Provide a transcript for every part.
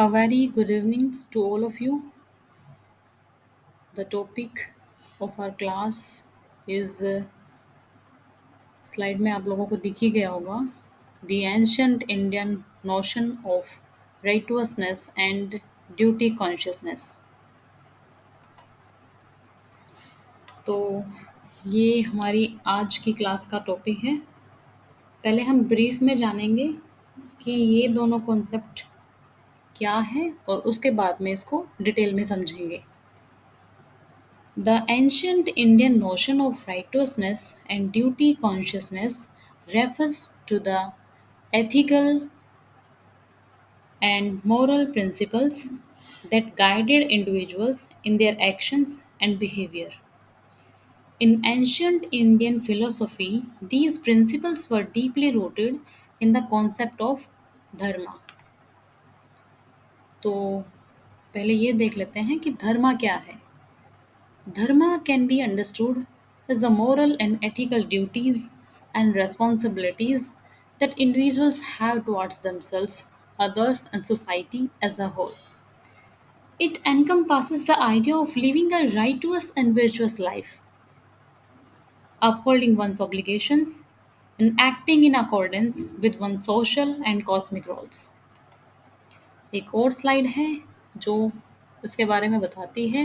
A very good evening to all of you. The topic of our class is slide में आप लोगों को दिख ही गया होगा the ancient Indian notion of righteousness and duty consciousness. तो ये हमारी आज की क्लास का टॉपिक है। पहले हम ब्रीफ में जानेंगे कि ये दोनों कॉन्सेप्ट क्या है और उसके बाद में इसको डिटेल में समझेंगे। The ancient Indian notion of righteousness and duty consciousness refers to the ethical and moral principles that guided individuals in their actions and behavior. In ancient Indian philosophy, these principles were deeply rooted in the concept of dharma. तो पहले ये देख लेते हैं कि धर्मा क्या है। Dharma can be understood as the moral and ethical duties and responsibilities that individuals have towards themselves, others, and society as a whole. It encompasses the idea of living a righteous and virtuous life, upholding one's obligations, and acting in accordance with one's social and cosmic roles. एक और slide है जो इसके बारे में बताती है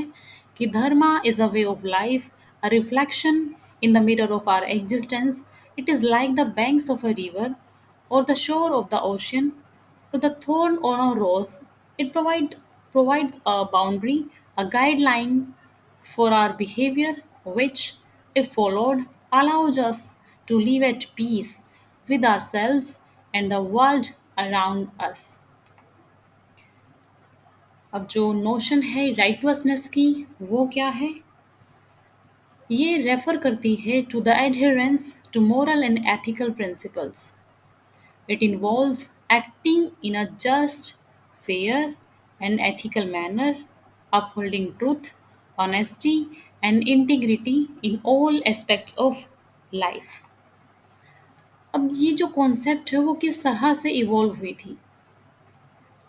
कि dharma is a way of life, a reflection in the mirror of our existence. It is like the banks of a river or the shore of the ocean or the thorn on a rose. It provides a boundary, a guideline for our behavior, which, if followed, allows us to live at peace with ourselves and the world around us. अब जो notion है राइटवसनेस की वो क्या है? ये refer करती है to the adherence to moral and ethical principles. It involves acting in a just, fair and ethical manner, upholding truth, honesty and integrity in all aspects of life. अब ये जो कॉन्सेप्ट है वो किस तरह से इवॉल्व हुई थी?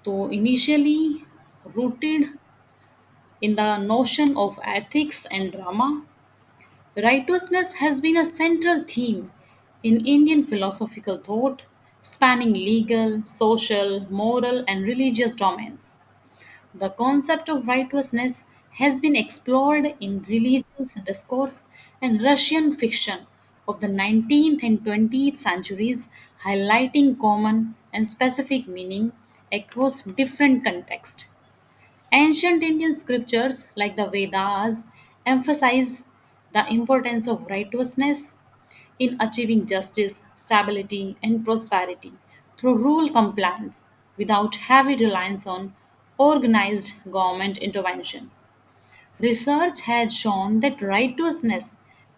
तो initially rooted in the notion of ethics and drama, righteousness has been a central theme in Indian philosophical thought, spanning legal, social, moral, and religious domains. The concept of righteousness has been explored in religious discourse and Russian fiction of the 19th and 20th centuries, highlighting common and specific meaning across different contexts. Ancient Indian scriptures like the Vedas emphasize the importance of righteousness in achieving justice, stability, and prosperity through rule compliance without heavy reliance on organized government intervention. Research had shown that righteousness,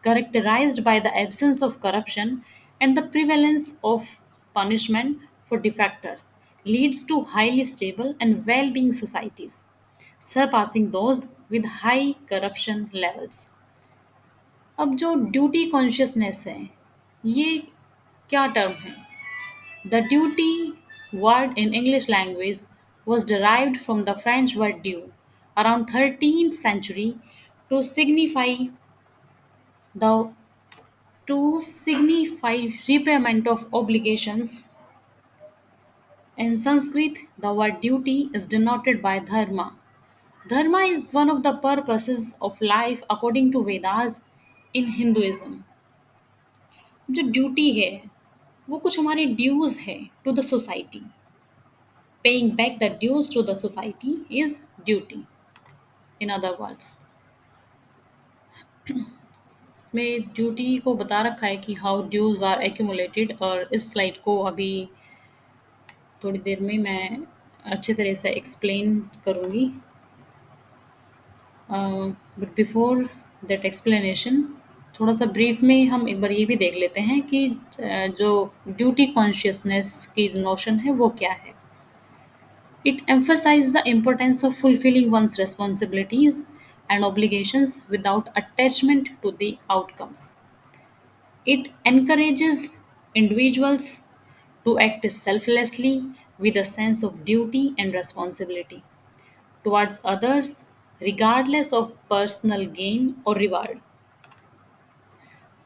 characterized by the absence of corruption and the prevalence of punishment for defectors, leads to highly stable and well being societies, surpassing those with high corruption levels. अब जो duty consciousness है ये क्या term है? The duty word in English language was derived from the French word due around 13th century to the signify repayment of obligations. In Sanskrit, the word duty is denoted by dharma. Dharma is one of the purposes of life according to Vedas in Hinduism. जो duty है वो कुछ हमारे dues है to the society. Paying back the dues to the society is duty. In other words, इसमें duty को बता रखा है कि हाउ ड्यूज आर एक्यूमुलेटेड, और इस स्लाइड को अभी थोड़ी देर में मैं अच्छे तरह से एक्सप्लेन करूँगी। बट बिफोर दैट एक्सप्लेनेशन थोड़ा सा ब्रीफ में हम एक बार ये भी देख लेते हैं कि जो ड्यूटी कॉन्शियसनेस की नोशन है वो क्या है। It emphasizes the importance of fulfilling one's responsibilities and obligations without attachment to the outcomes. It encourages individuals to act selflessly, with a sense of duty and responsibility towards others, regardless of personal gain or reward.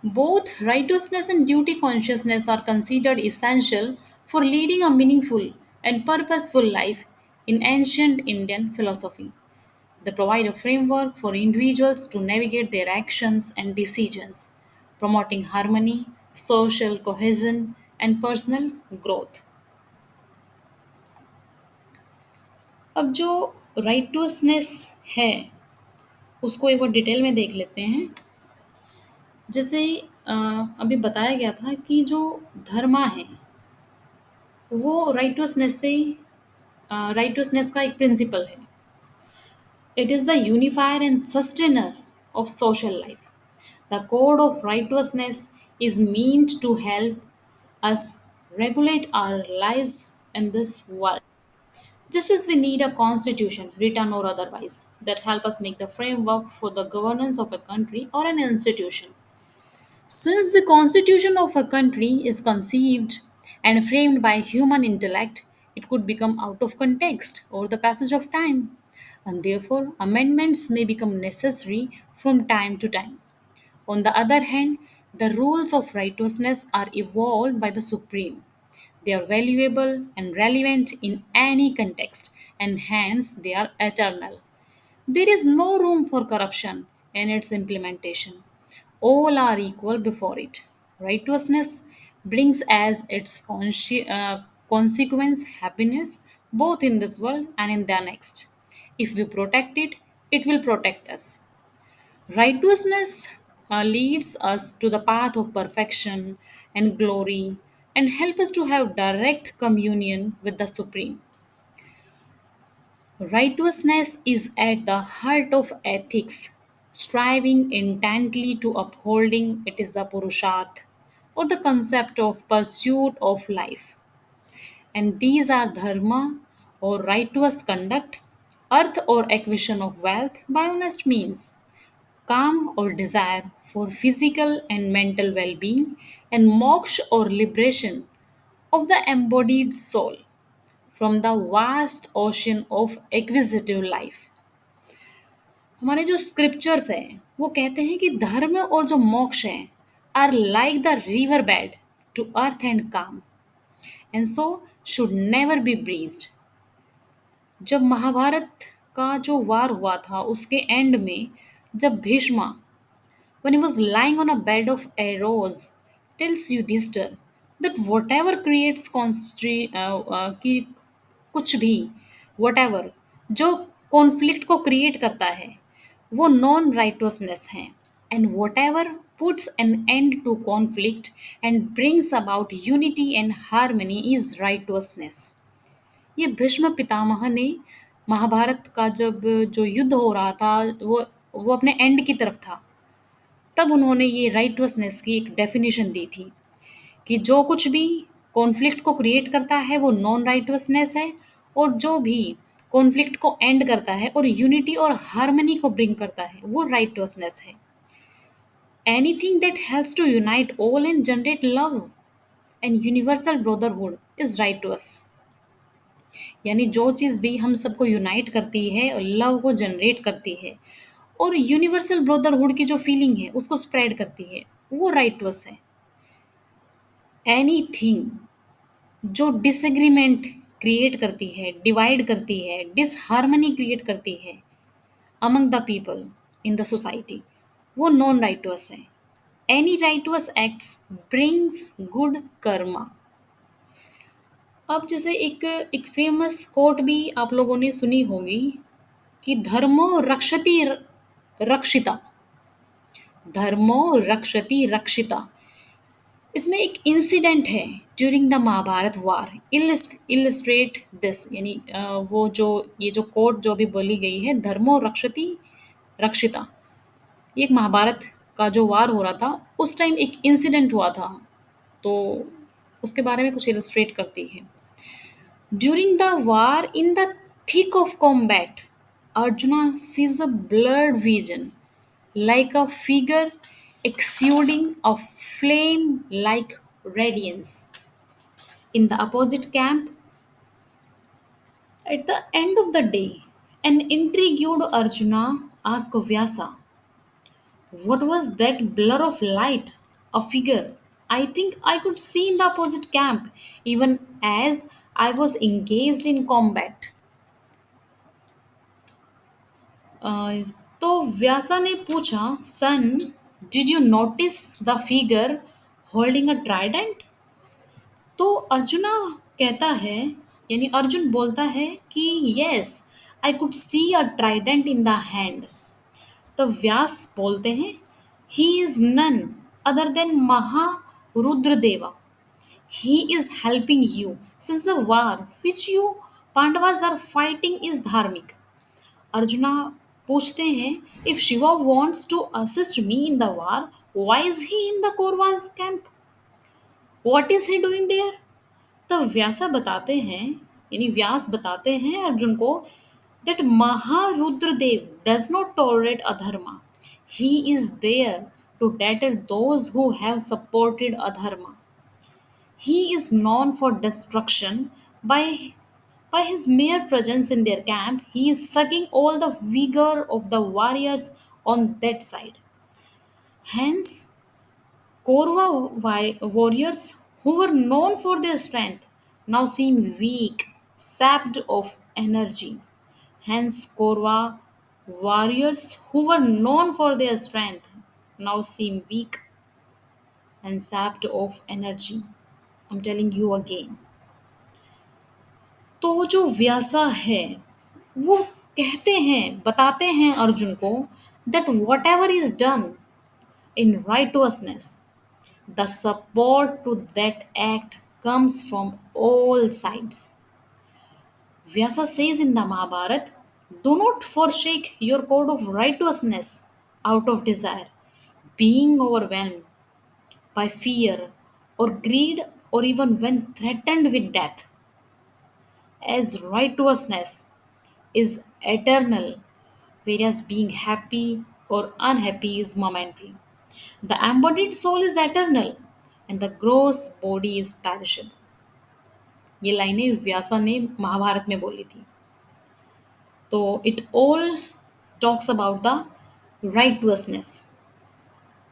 Both righteousness and duty consciousness are considered essential for leading a meaningful and purposeful life in ancient Indian philosophy. They provide a framework for individuals to navigate their actions and decisions, promoting harmony, social cohesion, and personal growth. अब जो राइटुअसनेस है उसको एक बार detail में देख लेते हैं। जैसे अभी बताया गया था कि जो धर्मा है वो राइटुअसनेस का एक प्रिंसिपल है। It is the unifier and sustainer of social life. The code of righteousness is meant to help us regulate our lives in this world. Just as we need a constitution, written or otherwise, that help us make the framework for the governance of a country or an institution. Since the constitution of a country is conceived and framed by human intellect, it could become out of context over the passage of time, and therefore amendments may become necessary from time to time. On the other hand, the rules of righteousness are evolved by the Supreme. They are valuable and relevant in any context, and hence they are eternal. There is no room for corruption in its implementation. All are equal before it. Righteousness brings as its consequence happiness both in this world and in the next. If we protect it, it will protect us. Righteousness leads us to the path of perfection and glory and help us to have direct communion with the Supreme. Righteousness is at the heart of ethics, striving intently to upholding it is the purusharth or the concept of pursuit of life. And these are dharma or righteous conduct, earth or acquisition of wealth by honest means, calm or desire for physical and mental well being, and moksha or liberation of the embodied soul from the vast ocean of acquisitive life. हमारे जो scriptures हैं वो कहते हैं कि धर्म और जो मोक्ष है are like the river bed to earth and kama and so should never be breached. जब महाभारत का जो वार हुआ था उसके एंड में जब Bheeshma when he was lying on a bed of arrows tells Yudhishthir that whatever creates कि कुछ भी whatever जो कॉन्फ्लिक्ट को क्रिएट करता है वो नॉन राइटोसनेस है and whatever puts an end to conflict and brings about unity and harmony is righteousness। ये भीष्म पितामह ने महाभारत का जब जो युद्ध हो रहा था वो अपने एंड की तरफ था तब उन्होंने ये राइटवसनेस की एक डेफिनेशन दी थी कि जो कुछ भी कॉन्फ्लिक्ट को क्रिएट करता है वो नॉन राइटवसनेस है और जो भी कॉन्फ्लिक्ट को एंड करता है और यूनिटी और हार्मनी को ब्रिंग करता है वो राइटवसनेस है। Anything that helps to unite all and generate love and universal brotherhood is righteous. यानी जो चीज़ भी हम सबको यूनाइट करती है और लव को जनरेट करती है और यूनिवर्सल ब्रदरहुड की जो फीलिंग है उसको स्प्रेड करती है वो राइटवस है। एनीथिंग जो डिसएग्रीमेंट क्रिएट करती है डिवाइड करती है डिसहार्मनी क्रिएट करती है among the people in the society वो नॉन राइटवस है। Any righteous acts brings good karma. अब जैसे एक फेमस कोट भी आप लोगों ने सुनी होगी कि धर्मो रक्षति रक्षिता। धर्मो रक्षति रक्षिता इसमें एक इंसिडेंट है during the Mahabharata war illustrate this. यानी वो जो ये जो कोट जो भी बोली गई है धर्मो रक्षति रक्षिता ये एक महाभारत का जो वार हो रहा था उस टाइम एक इंसिडेंट हुआ था तो उसके बारे में कुछ इलिस्ट्रेट करती है। During the war in the thick of combat, Arjuna sees a blurred vision, like a figure exuding a flame like radiance. In the opposite camp, At the end of the day, an intrigued Arjuna asked Vyasa, "What was that blur of light? A figure. I think I could see in the opposite camp, even as I was engaged in combat." Uh, तो व्यासा ने पूछा, "son, did you notice the figure holding a trident?" तो अर्जुना कहता है, यानी अर्जुन बोलता है कि yes, I could see a trident in the hand. तो व्यास बोलते हैं, he is none other than Maharudradeva. He is helping you since the war which you Pandavas are fighting is dharmic. Arjuna पूछते हैं, if Shiva wants to assist me in the war, why is he in the Kauravas camp? What is he doing there? तो व्यासा बताते हैं, यानी व्यास बताते हैं अर्जुन को, that Maharudradev does not tolerate adharma. He is there to deter those who have supported adharma. He is known for destruction by his mere presence in their camp. He is sucking all the vigor of the warriors on that side. Hence, warriors who were known for their strength now seem weak, sapped of energy. Hence, Korwa warriors who were known for their strength now seem weak and sapped of energy. I'm telling you again. तो जो व्यासा है वो कहते हैं, बताते हैं अर्जुन को, that whatever is done in righteousness, the support to that act comes from all sides. Vyasa says in the Mahabharata, do not forsake your code of righteousness out of desire, being overwhelmed by fear or greed, or even when threatened with death, as righteousness is eternal, whereas being happy or unhappy is momentary. The embodied soul is eternal, and the gross body is perishable. ये लाइनें व्यासा ने महाभारत में बोली थी। तो it all talks about the righteousness.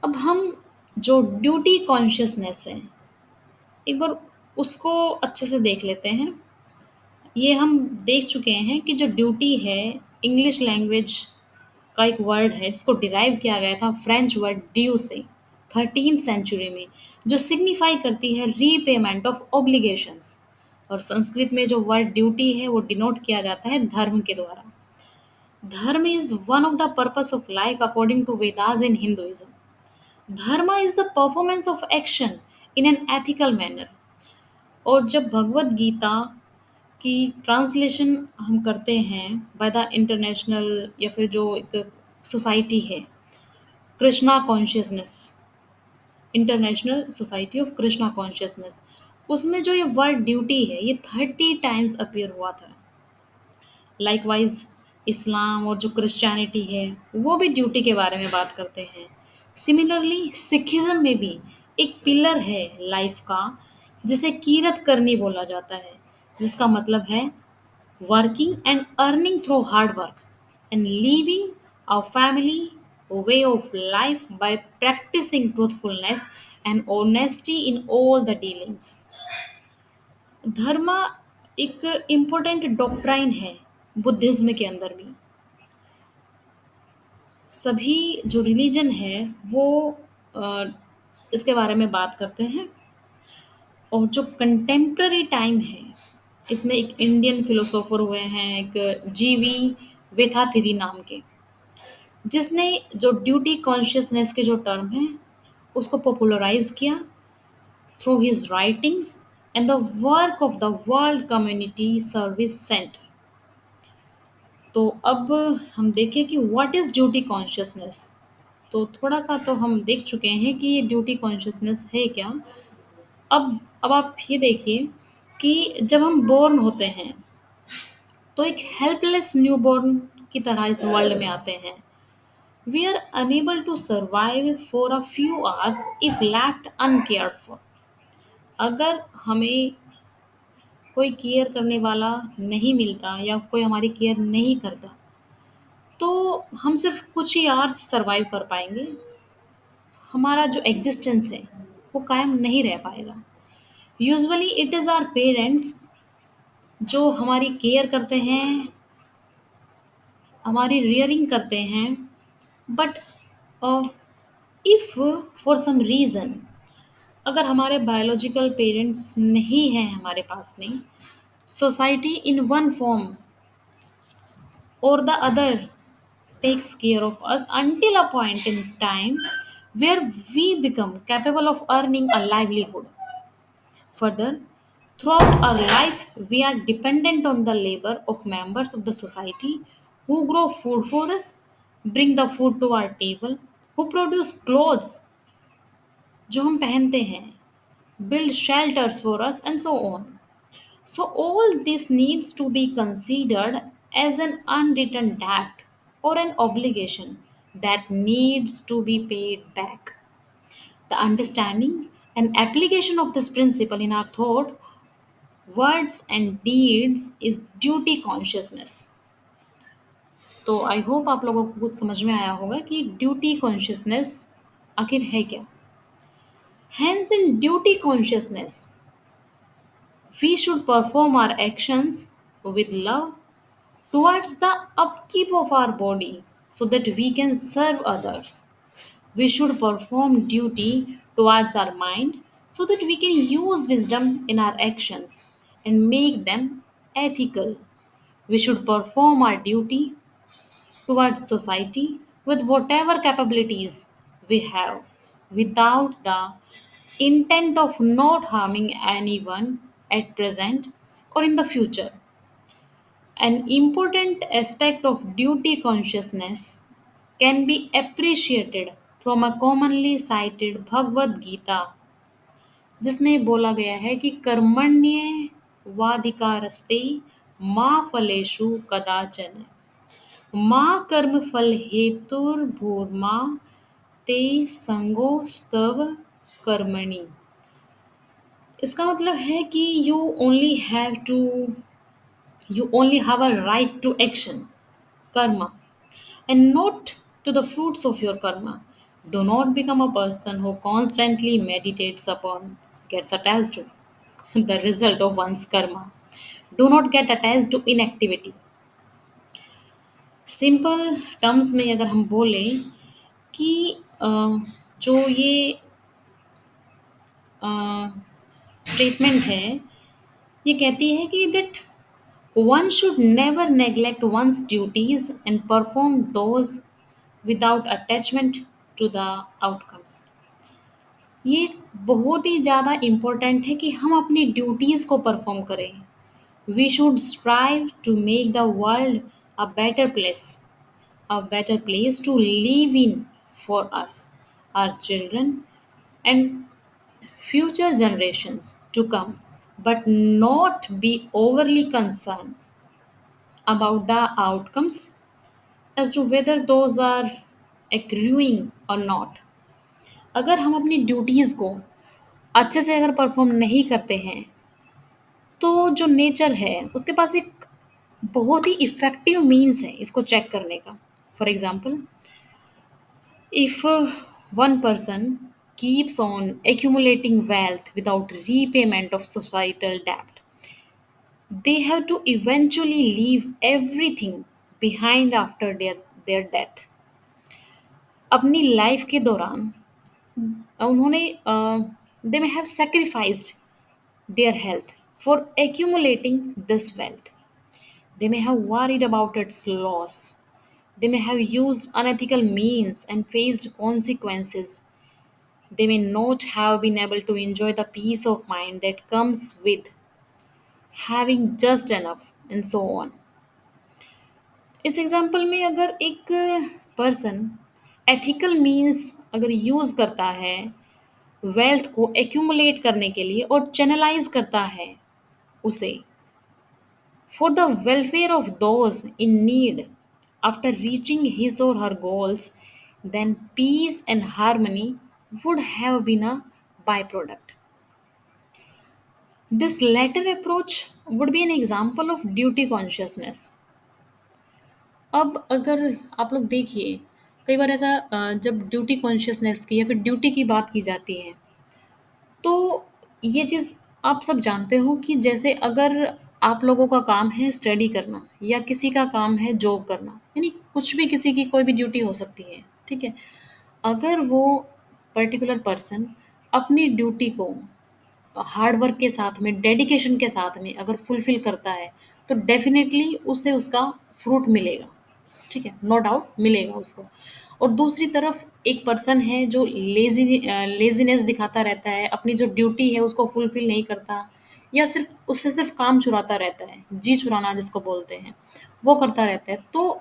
अब हम जो ड्यूटी कॉन्शियसनेस है, एक बार उसको अच्छे से देख लेते हैं। ये हम देख चुके हैं कि जो ड्यूटी है, इंग्लिश लैंग्वेज का एक वर्ड है जिसको डिराइव किया गया था फ्रेंच वर्ड ड्यू से 13th सेंचुरी में, जो सिग्निफाई करती है रीपेमेंट ऑफ ऑब्लिगेशंस। और संस्कृत में जो वर्ड ड्यूटी है वो डिनोट किया जाता है धर्म के द्वारा। Dharma is one of the purpose of life according to Vedas in Hinduism. Dharma is the performance of action in an ethical manner. और जब भगवत गीता की ट्रांसलेशन हम करते हैं बाय द इंटरनेशनल या फिर जो एक सोसाइटी है, Krishna consciousness, international society of Krishna consciousness, उसमें जो ये वर्ड ड्यूटी है ये 30 टाइम्स अपीयर हुआ था। लाइकवाइज इस्लाम और जो क्रिश्चियनिटी है वो भी ड्यूटी के बारे में बात करते हैं। सिमिलरली सिखिज्म में भी एक पिलर है लाइफ का जिसे कीरत करनी बोला जाता है, जिसका मतलब है working and earning through hard work and living our family way of life by practicing truthfulness and honesty in all the dealings. धर्म एक इम्पोर्टेंट डॉक्ट्राइन है बुद्धिज्म के अंदर भी। सभी जो रिलीजन है वो अ, इसके बारे में बात करते हैं। और जो कंटेम्प्ररी टाइम है, इसमें एक इंडियन फिलोसोफर हुए हैं, एक जीवी वेथाथिरी नाम के, जिसने जो ड्यूटी कॉन्शियसनेस के जो टर्म है उसको पॉपुलराइज किया through his writings and the work of the world community service centre. तो अब हम देखें कि व्हाट इज़ ड्यूटी कॉन्शियसनेस। तो थोड़ा सा तो हम देख चुके हैं कि ये ड्यूटी कॉन्शियसनेस है क्या। अब आप ये देखिए कि जब हम बोर्न होते हैं तो एक हेल्पलेस न्यूबॉर्न की तरह इस वर्ल्ड में आते हैं। We are unable to survive for a few hours if left uncared for. अगर हमें कोई केयर करने वाला नहीं मिलता या कोई हमारी केयर नहीं करता, तो हम सिर्फ कुछ ही आवर्स सर्वाइव कर पाएंगे। हमारा जो एग्जिस्टेंस है वो कायम नहीं रह पाएगा। Usually it is our parents जो हमारी केयर करते हैं, हमारी रियरिंग करते हैं। But if for some reason अगर हमारे बायोलॉजिकल पेरेंट्स नहीं हैं हमारे पास में, society in one form or the other takes care of us until a point in time where we become capable of earning a livelihood. Further, throughout our life, we are dependent on the labor of members of the society who grow food for us, bring the food to our table, who produce clothes जो हम पहनते हैं, build shelters for us, and so on. So, all this needs to be considered as an unwritten debt or an obligation that needs to be paid back. The understanding and application of this principle in our thought, words, and deeds is duty consciousness. तो I hope आप लोगों को कुछ समझ में आया होगा कि ड्यूटी कॉन्शियसनेस आखिर है क्या। Hence, in duty consciousness, we should perform our actions with love towards the upkeep of our body so that we can serve others. We should perform duty towards our mind so that we can use wisdom in our actions and make them ethical. We should perform our duty towards society with whatever capabilities we have without the intent of not harming anyone at present or in the future. An important aspect of duty consciousness can be appreciated from a commonly cited Bhagavad Gita, जिसमें बोला गया है कि कर्मण्य वाधिकारस्ते माँ फलेषु कदाचन माँ कर्म फल हेतुर्भूर्मा ते संगो स्तव कर्मणि। इसका मतलब है कि you only have a right to action, karma, and not to the fruits of your karma. Do not become a person who constantly meditates upon, gets attached to the result of one's karma. Do not get attached to inactivity. Simple terms में अगर हम बोलें कि जो ये statement है, ये कहती है कि that one should never neglect one's duties and perform those without attachment to the outcomes. ये बहुत ही ज़्यादा इम्पोर्टेंट है कि हम अपनी ड्यूटीज़ को परफॉर्म करें। We should strive to make the world a better place to live in for us, our children and future generations to come, but not be overly concerned about the outcomes as to whether those are accruing or not. अगर हम अपनी duties को अच्छे से अगर perform नहीं करते हैं, तो जो नेचर है उसके पास एक बहुत ही इफ़ेक्टिव मीन्स है इसको चेक करने का। For example, if one person keeps on accumulating wealth without repayment of societal debt, they have to eventually leave everything behind after their death. अपनी लाइफ के दौरान उन्होंने they may have sacrificed their health for accumulating this wealth. They may have worried about its loss. They may have used unethical means and faced consequences. They may not have been able to enjoy the peace of mind that comes with having just enough, and so on. इस example में अगर एक person ethical means अगर use करता है wealth को accumulate करने के लिए और चैनलाइज करता है उसे for the welfare of those in need after reaching his और हर goals, then peace and harmony would have been a byproduct. This latter approach would be an example of duty consciousness. अब अगर आप लोग देखिए, कई बार ऐसा जब ड्यूटी कॉन्शियसनेस की या फिर ड्यूटी की बात की जाती है, तो ये चीज़ आप सब जानते हो कि जैसे अगर आप लोगों का काम है स्टडी करना या किसी का काम है जॉब करना, यानी कुछ भी किसी की कोई भी ड्यूटी हो सकती है, ठीक है? अगर वो पर्टिकुलर पर्सन अपनी ड्यूटी को हार्ड वर्क के साथ में, डेडिकेशन के साथ में अगर फुलफ़िल करता है, तो डेफ़िनेटली उसे उसका फ्रूट मिलेगा, ठीक है? नो डाउट मिलेगा उसको। और दूसरी तरफ एक पर्सन है जो लेज़ीनेस दिखाता रहता है, अपनी जो ड्यूटी है उसको फुलफ़िल नहीं करता या सिर्फ़ उससे सिर्फ़ काम चुराता रहता है, जी चुराना जिसको बोलते हैं, वो करता रहता है। तो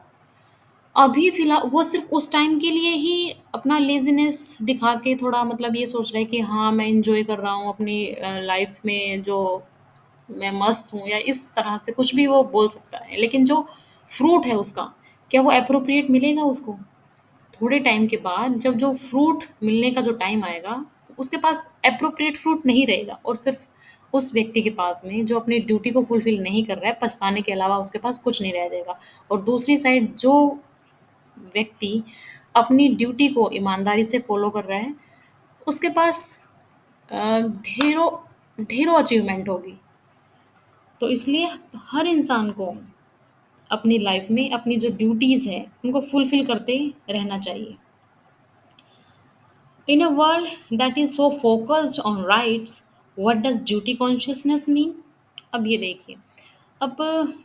अभी वो सिर्फ़ उस टाइम के लिए ही अपना लेज़ीनेस दिखा के थोड़ा मतलब ये सोच रहा है कि हाँ, मैं एन्जॉय कर रहा हूँ अपनी लाइफ़ में जो मैं मस्त हूँ या इस तरह से कुछ भी वो बोल सकता है। लेकिन जो फ्रूट है उसका, क्या वो एप्रोप्रिएट मिलेगा उसको? थोड़े टाइम के बाद जब जो फ्रूट मिलने का जो टाइम आएगा, उसके पास एप्रोप्रिएट फ्रूट नहीं रहेगा और सिर्फ़ उस व्यक्ति के पास में जो अपनी ड्यूटी को फुलफ़िल नहीं कर रहा है, पछताने के अलावा उसके पास कुछ नहीं रह जाएगा। और दूसरी साइड जो व्यक्ति अपनी ड्यूटी को ईमानदारी से फ़ॉलो कर रहा है, उसके पास ढेरों ढेरों अचीवमेंट होगी। तो इसलिए हर इंसान को अपनी लाइफ़ में अपनी जो ड्यूटीज़ हैं, उनको फुलफ़िल करते रहना चाहिए। In a world that is so focused on rights, what does duty consciousness mean? अब ये देखिए, अब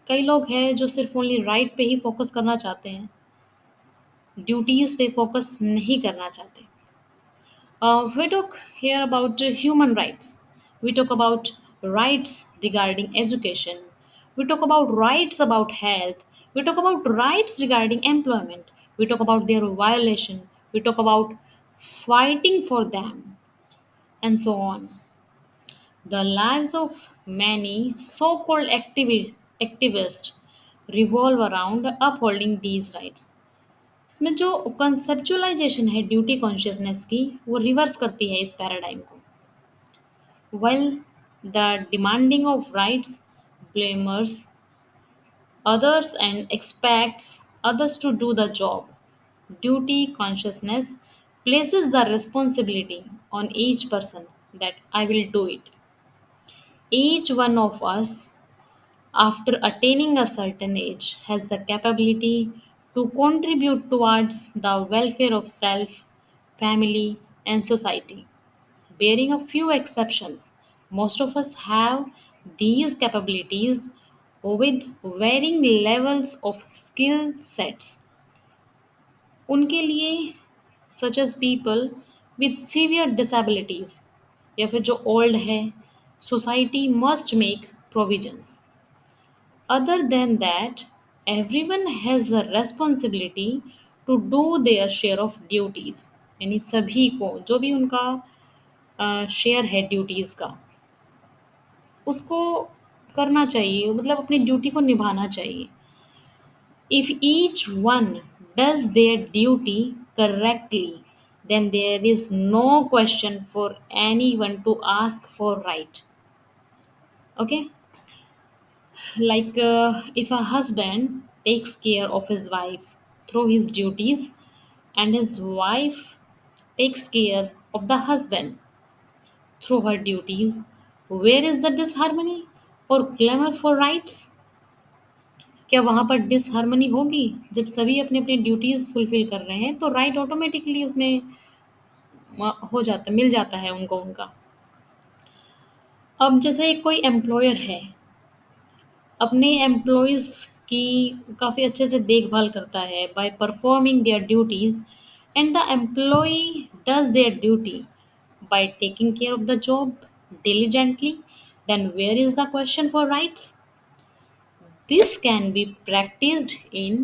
कई लोग हैं जो सिर्फ़ ओनली राइट पे ही फ़ोकस करना चाहते हैं, ड्यूटीज़ पे फ़ोकस नहीं करना चाहते। We talk here about human rights. We talk about rights regarding education. We talk about rights about health. We talk about rights regarding employment. We talk about their violation. We talk about fighting for them, and so on. The lives of many so called activists revolve around upholding these rights. इसमें जो conceptualisation है duty consciousness की वो reverse करती है इस paradigm को while the demanding of rights blames others and expects others to do the job. Duty consciousness places the responsibility on each person that I will do it. Each one of us, after attaining a certain age, has the capability to contribute towards the welfare of self, family, and society. Bearing a few exceptions, most of us have these capabilities with varying levels of skill sets. उनके लिए such as people with severe disabilities या फिर जो old है society must make provisions. Other than that, everyone has a responsibility to do their share of duties. यानी सभी को जो भी उनका शेयर है ड्यूटीज़ का उसको करना चाहिए मतलब अपनी ड्यूटी को निभाना चाहिए। If each one does their duty correctly, then there is no question for anyone to ask for right. Okay? Like if a husband takes care of his wife through his duties, and his wife takes care of the husband through her duties, where is the disharmony or clamor for rights? क्या वहाँ पर disharmony होगी? जब सभी अपनी-अपनी duties fulfil कर रहे हैं, तो राइट ऑटोमैटिकली उसमें हो जाता मिल जाता है उनको उनका। अब जैसे कोई एम्प्लॉयर है, अपने एम्प्लॉइज़ की काफ़ी अच्छे से देखभाल करता है by performing their duties and the employee does their duty by taking care of the job diligently, then where is the question for rights? This can be practiced in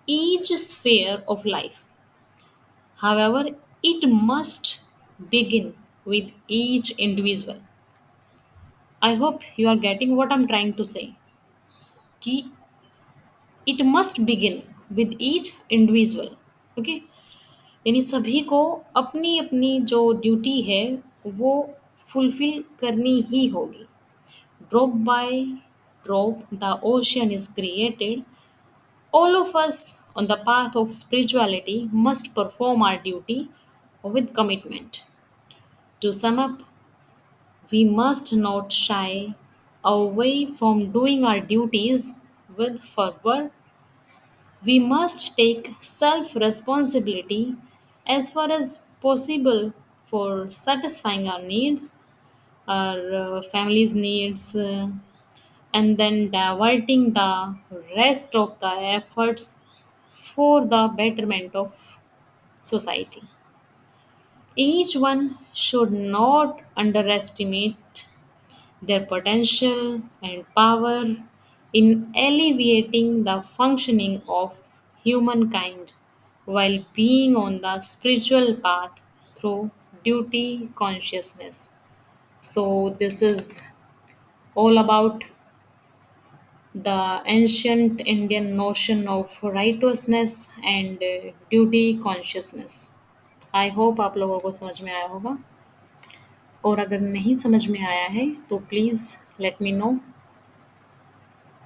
each sphere of life. However, it must begin with each individual. I hope you are getting what I'm trying to say. कि it must begin with each individual. Okay? यानी सभी को अपनी अपनी जो duty है वो fulfil करनी ही होगी drop by drop the ocean is created, all of us on the path of spirituality must perform our duty with commitment. To sum up, we must not shy away from doing our duties with fervor. We must take self responsibility as far as possible for satisfying our needs, our family's needs, and then diverting the rest of the efforts for the betterment of society. Each one should not underestimate their potential and power in alleviating the functioning of humankind while being on the spiritual path through duty consciousness. So, this is all about the ancient Indian notion of righteousness and duty consciousness. I hope आप लोगों को समझ में आया होगा, और अगर नहीं समझ में आया है तो प्लीज़ लेट मी नो,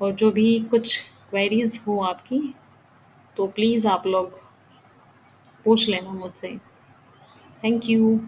और जो भी कुछ क्वेरीज हो आपकी तो प्लीज़ आप लोग पूछ लेना मुझसे। Thank you.